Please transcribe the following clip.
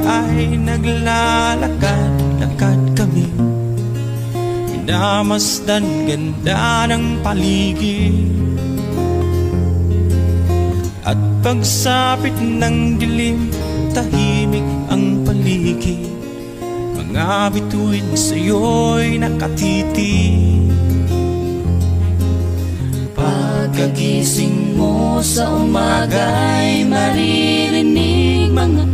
ay naglalakad-lakad kami, minamasdan ganda ng paligid. At pagsapit ng dilim, tahimik ang paligid. Mga bituin sa'yo'y nakatitig. Pagkagising mo sa umaga'y maririnig mga